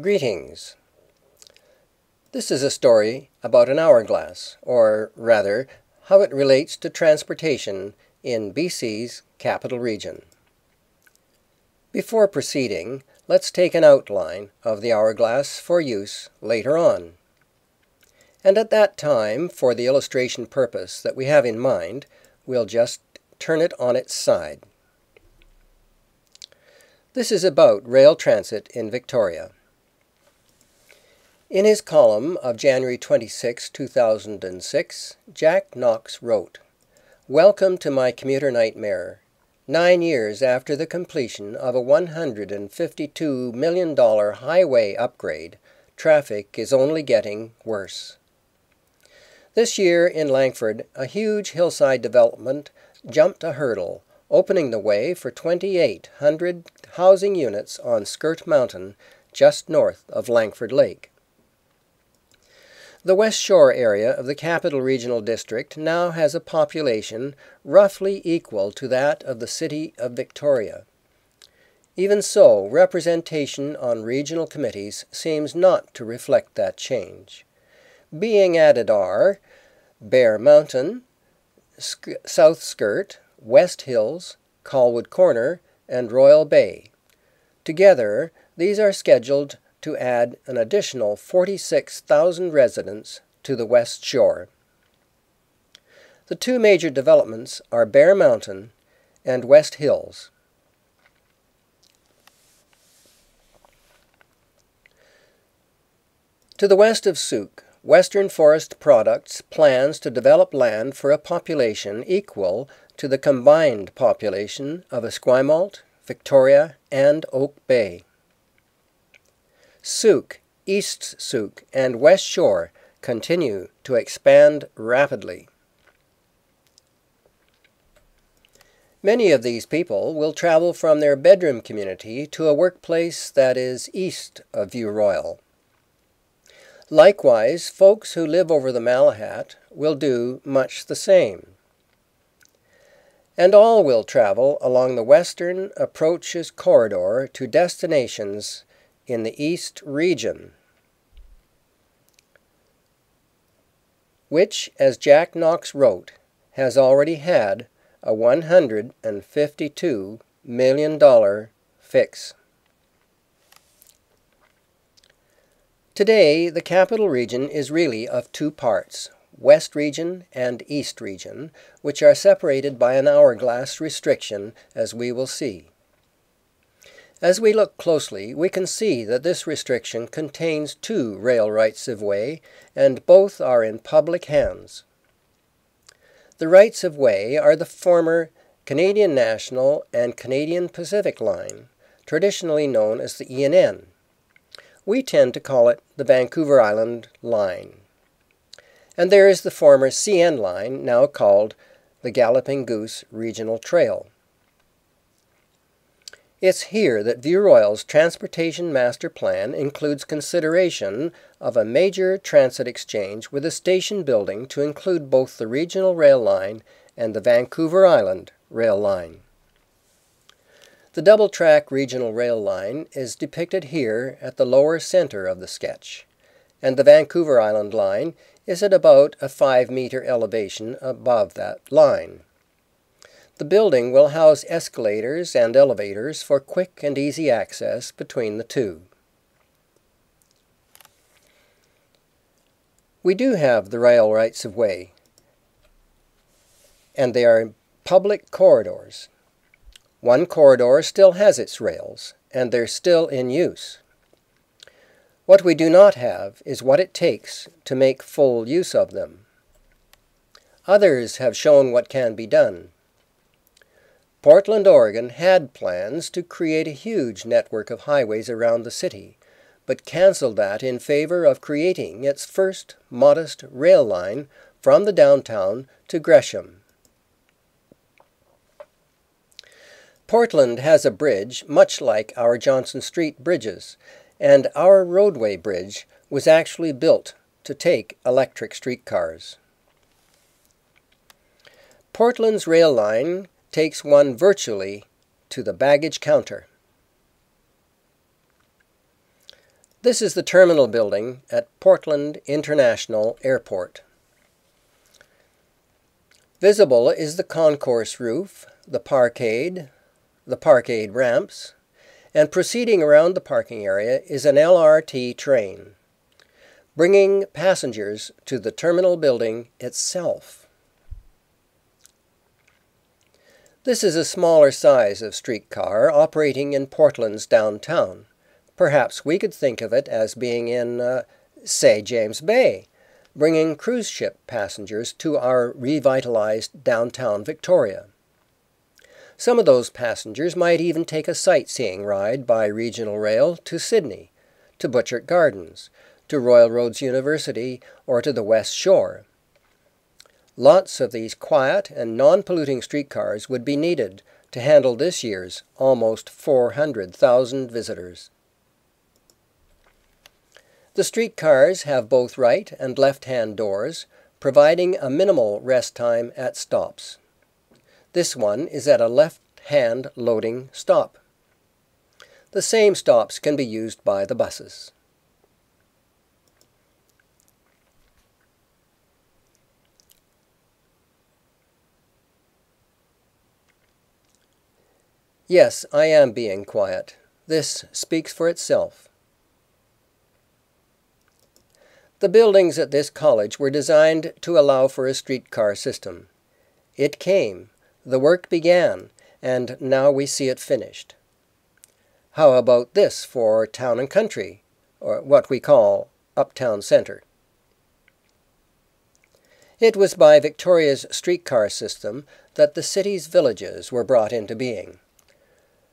Greetings. This is a story about an hourglass, or rather, how it relates to transportation in BC's capital region. Before proceeding, let's take an outline of the hourglass for use later on. And at that time, for the illustration purpose that we have in mind, we'll just turn it on its side. This is about rail transit in Victoria. In his column of January 26, 2006, Jack Knox wrote, "Welcome to my commuter nightmare. 9 years after the completion of a $152 million highway upgrade, traffic is only getting worse." This year in Langford, a huge hillside development jumped a hurdle, opening the way for 2,800 housing units on Skirt Mountain, just north of Langford Lake. The West Shore area of the Capital Regional District now has a population roughly equal to that of the city of Victoria. Even so, representation on regional committees seems not to reflect that change. Being added are Bear Mountain, South Skirt, West Hills, Colwood Corner, and Royal Bay. Together, these are scheduled to add an additional 46,000 residents to the West Shore. The two major developments are Bear Mountain and West Hills. To the west of Souk, Western Forest Products plans to develop land for a population equal to the combined population of Esquimalt, Victoria, and Oak Bay. Souk, East Souk, and West Shore continue to expand rapidly. Many of these people will travel from their bedroom community to a workplace that is east of View Royal. Likewise, folks who live over the Malahat will do much the same. And all will travel along the Western Approaches Corridor to destinations in the East region, which, as Jack Knox wrote, has already had a $152 million fix. Today, the capital region is really of two parts, West Region and East Region, which are separated by an hourglass restriction, as we will see. As we look closely, we can see that this restriction contains two rail rights-of-way, and both are in public hands. The rights-of-way are the former Canadian National and Canadian Pacific Line, traditionally known as the ENN. We tend to call it the Vancouver Island Line. And there is the former CN Line, now called the Galloping Goose Regional Trail. It's here that View Royal's Transportation Master Plan includes consideration of a major transit exchange with a station building to include both the regional rail line and the Vancouver Island rail line. The double-track regional rail line is depicted here at the lower center of the sketch, and the Vancouver Island line is at about a 5-meter elevation above that line. The building will house escalators and elevators for quick and easy access between the two. We do have the rail rights-of-way, and they are public corridors. One corridor still has its rails, and they're still in use. What we do not have is what it takes to make full use of them. Others have shown what can be done. Portland, Oregon had plans to create a huge network of highways around the city, but canceled that in favor of creating its first modest rail line from the downtown to Gresham. Portland has a bridge much like our Johnson Street bridges, and our roadway bridge was actually built to take electric streetcars. Portland's rail line takes one virtually to the baggage counter. This is the terminal building at Portland International Airport. Visible is the concourse roof, the parkade ramps, and proceeding around the parking area is an LRT train, bringing passengers to the terminal building itself. This is a smaller size of streetcar operating in Portland's downtown. Perhaps we could think of it as being in, say, James Bay, bringing cruise ship passengers to our revitalized downtown Victoria. Some of those passengers might even take a sightseeing ride by regional rail to Sydney, to Butchart Gardens, to Royal Roads University, or to the West Shore. Lots of these quiet and non-polluting streetcars would be needed to handle this year's almost 400,000 visitors. The streetcars have both right and left-hand doors, providing a minimal rest time at stops. This one is at a left-hand loading stop. The same stops can be used by the buses. Yes, I am being quiet. This speaks for itself. The buildings at this college were designed to allow for a streetcar system. It came, the work began, and now we see it finished. How about this for Town and Country, or what we call Uptown Centre? It was by Victoria's streetcar system that the city's villages were brought into being.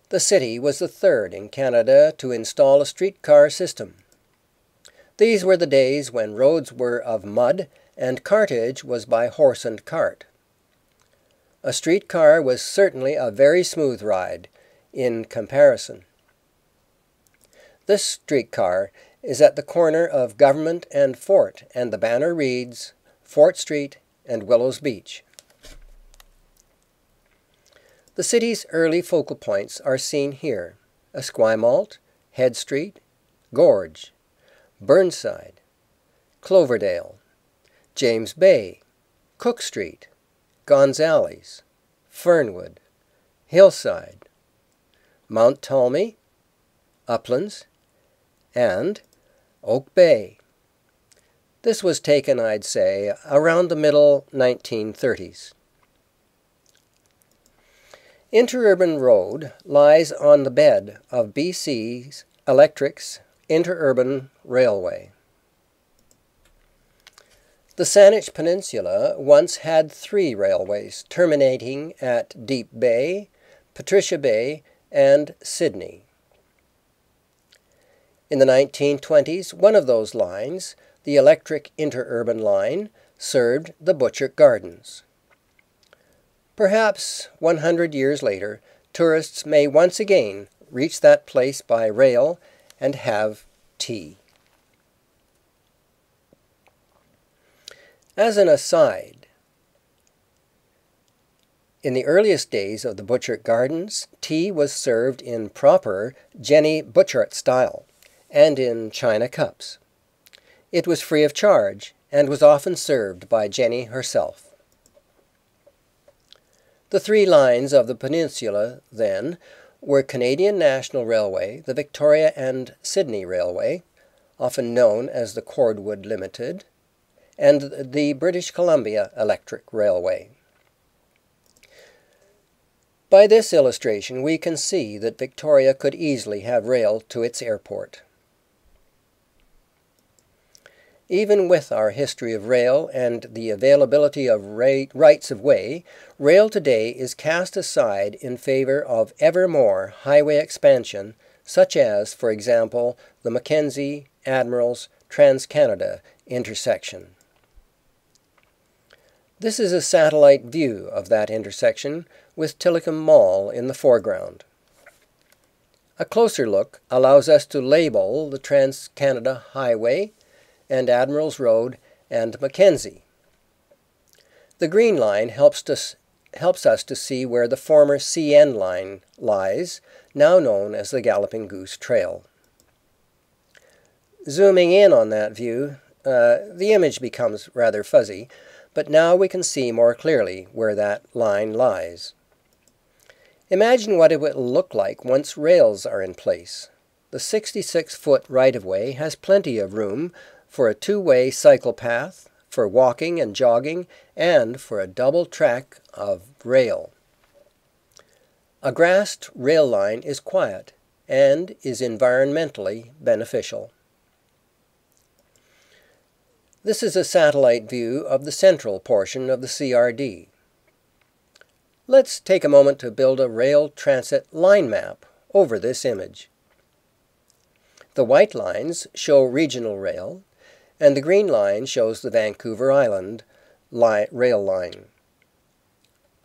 The city was the third in Canada to install a streetcar system. These were the days when roads were of mud and cartage was by horse and cart. A streetcar was certainly a very smooth ride in comparison. This streetcar is at the corner of Government and Fort, and the banner reads Fort Street and Willows Beach. The city's early focal points are seen here: Esquimalt, Head Street, Gorge, Burnside, Cloverdale, James Bay, Cook Street, Gonzales, Fernwood, Hillside, Mount Tolmie, Uplands, and Oak Bay. This was taken, I'd say, around the middle 1930s. Interurban Road lies on the bed of BC Electric's Interurban Railway. The Saanich Peninsula once had 3 railways terminating at Deep Bay, Patricia Bay, and Sydney. In the 1920s, one of those lines, the Electric Interurban Line, served the Butchart Gardens. Perhaps 100 years later, tourists may once again reach that place by rail and have tea. As an aside, in the earliest days of the Butchart Gardens, tea was served in proper Jenny Butchart style and in china cups. It was free of charge and was often served by Jenny herself. The 3 lines of the peninsula, then, were Canadian National Railway, the Victoria and Sydney Railway, often known as the Cordwood Limited, and the British Columbia Electric Railway. By this illustration, we can see that Victoria could easily have rail to its airport. Even with our history of rail and the availability of rights of way, rail today is cast aside in favor of ever more highway expansion, such as, for example, the Mackenzie, Admirals, Trans-Canada intersection. This is a satellite view of that intersection with Tillicum Mall in the foreground. A closer look allows us to label the Trans-Canada Highway and Admirals Road and Mackenzie. The green line helps us to see where the former CN line lies, now known as the Galloping Goose Trail. Zooming in on that view, the image becomes rather fuzzy, but now we can see more clearly where that line lies. Imagine what it will look like once rails are in place. The 66-foot right-of-way has plenty of room for a two-way cycle path, for walking and jogging, and for a double track of rail. A grassed rail line is quiet and is environmentally beneficial. This is a satellite view of the central portion of the CRD. Let's take a moment to build a rail transit line map over this image. The white lines show regional rail, and the green line shows the Vancouver Island rail line.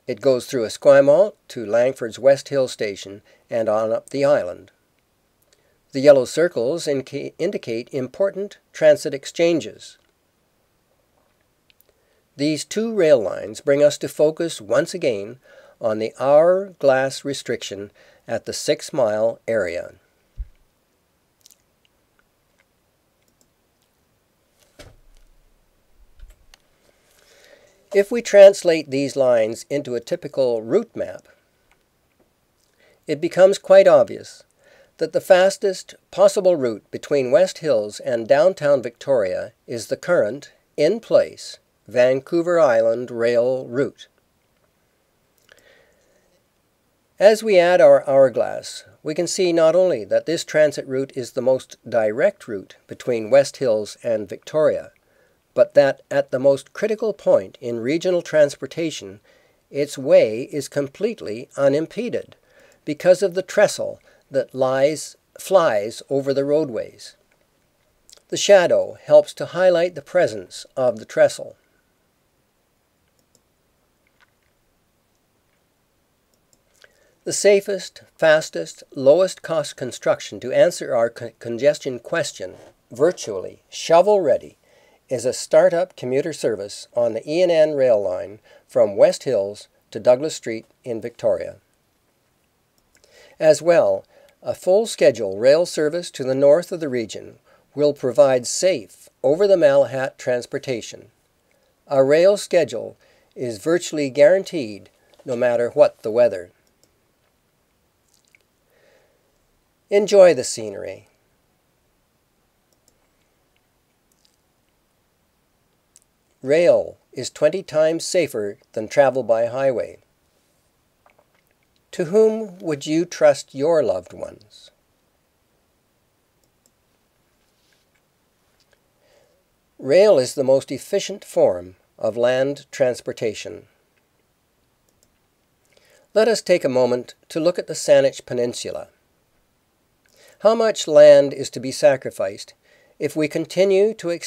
It goes through Esquimalt to Langford's West Hill Station and on up the island. The yellow circles indicate important transit exchanges. These two rail lines bring us to focus once again on the hourglass restriction at the 6-mile area. If we translate these lines into a typical route map, it becomes quite obvious that the fastest possible route between West Hills and downtown Victoria is the current, in place, Vancouver Island rail route. As we add our hourglass, we can see not only that this transit route is the most direct route between West Hills and Victoria, but that at the most critical point in regional transportation, its way is completely unimpeded because of the trestle that flies over the roadways. The shadow helps to highlight the presence of the trestle. The safest, fastest, lowest cost construction to answer our congestion question, virtually shovel-ready, is a start-up commuter service on the E&N rail line from West Hills to Douglas Street in Victoria. As well, a full-schedule rail service to the north of the region will provide safe, over-the-Malahat transportation. A rail schedule is virtually guaranteed no matter what the weather. Enjoy the scenery. Rail is 20 times safer than travel by highway. To whom would you trust your loved ones? Rail is the most efficient form of land transportation. Let us take a moment to look at the Saanich Peninsula. How much land is to be sacrificed if we continue to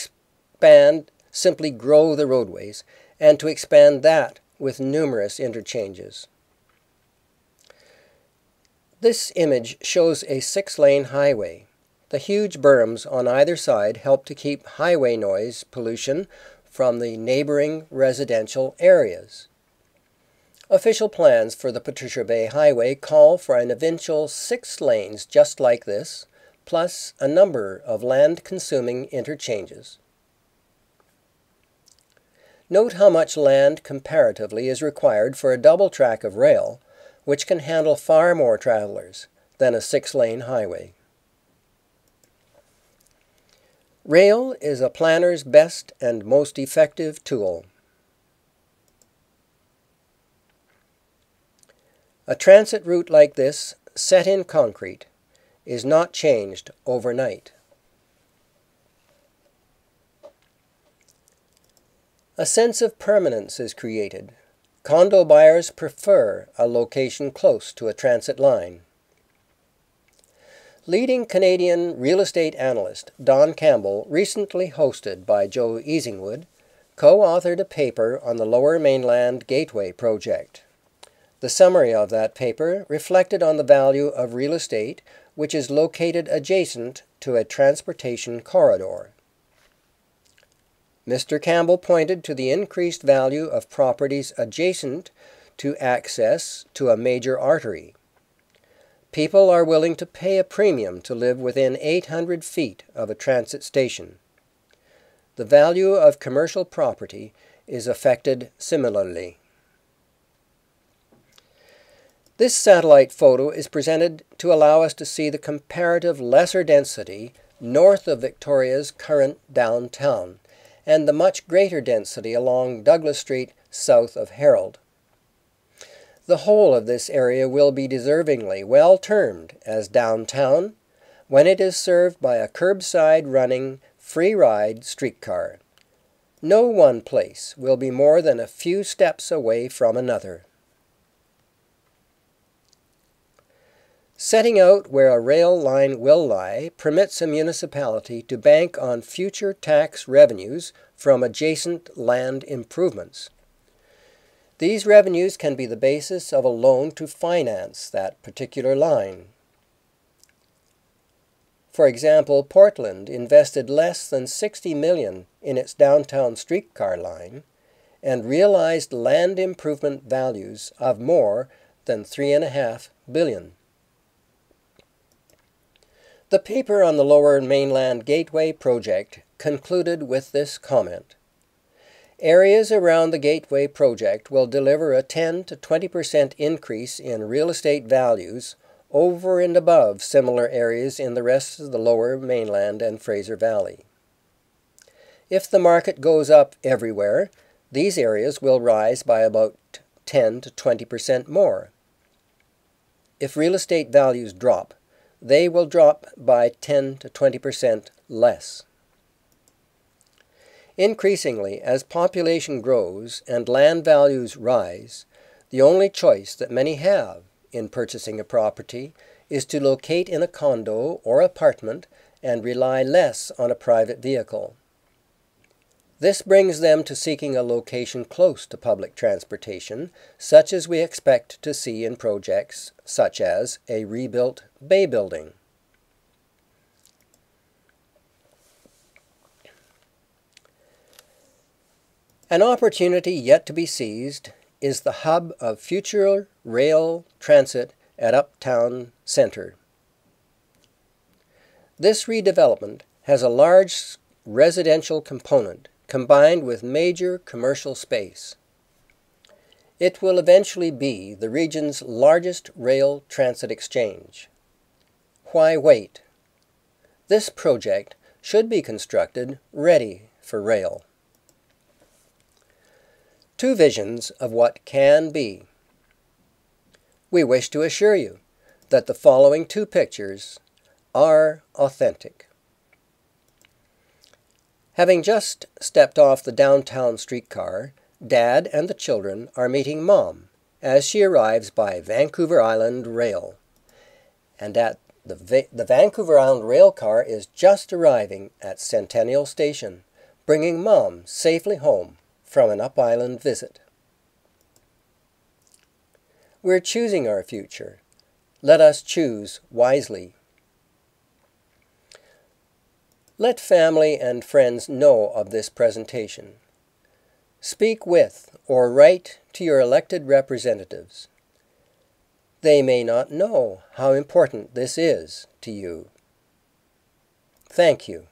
simply grow the roadways, and to expand that with numerous interchanges? This image shows a 6-lane highway. The huge berms on either side help to keep highway noise pollution from the neighboring residential areas. Official plans for the Patricia Bay Highway call for an eventual 6 lanes just like this, plus a number of land-consuming interchanges. Note how much land comparatively is required for a double track of rail, which can handle far more travelers than a 6-lane highway. Rail is a planner's best and most effective tool. A transit route like this, set in concrete, is not changed overnight. A sense of permanence is created. Condo buyers prefer a location close to a transit line. Leading Canadian real estate analyst Don Campbell, recently hosted by Joe Easingwood, co-authored a paper on the Lower Mainland Gateway project. The summary of that paper reflected on the value of real estate which is located adjacent to a transportation corridor. Mr. Campbell pointed to the increased value of properties adjacent to access to a major artery. People are willing to pay a premium to live within 800 feet of a transit station. The value of commercial property is affected similarly. This satellite photo is presented to allow us to see the comparative lesser density north of Victoria's current downtown and the much greater density along Douglas Street south of Herald. The whole of this area will be deservingly well termed as downtown when it is served by a curbside running free ride streetcar. No one place will be more than a few steps away from another. Setting out where a rail line will lie permits a municipality to bank on future tax revenues from adjacent land improvements. These revenues can be the basis of a loan to finance that particular line. For example, Portland invested less than $60 million in its downtown streetcar line and realized land improvement values of more than $3.5 billion. The paper on the Lower Mainland Gateway project concluded with this comment. Areas around the Gateway project will deliver a 10 to 20% increase in real estate values over and above similar areas in the rest of the Lower Mainland and Fraser Valley. If the market goes up everywhere, these areas will rise by about 10 to 20% more. If real estate values drop, they will drop by 10 to 20% less. Increasingly, as population grows and land values rise, the only choice that many have in purchasing a property is to locate in a condo or apartment and rely less on a private vehicle. This brings them to seeking a location close to public transportation, such as we expect to see in projects such as a rebuilt Bay Building. An opportunity yet to be seized is the hub of future rail transit at Uptown Centre. This redevelopment has a large residential component combined with major commercial space. It will eventually be the region's largest rail transit exchange. Why wait? This project should be constructed ready for rail. Two visions of what can be. We wish to assure you that the following two pictures are authentic. Having just stepped off the downtown streetcar, Dad and the children are meeting Mom as she arrives by Vancouver Island Rail. And the Vancouver Island rail car is just arriving at Centennial Station, bringing Mom safely home from an up-island visit. We're choosing our future. Let us choose wisely. Let family and friends know of this presentation. Speak with or write to your elected representatives. They may not know how important this is to you. Thank you.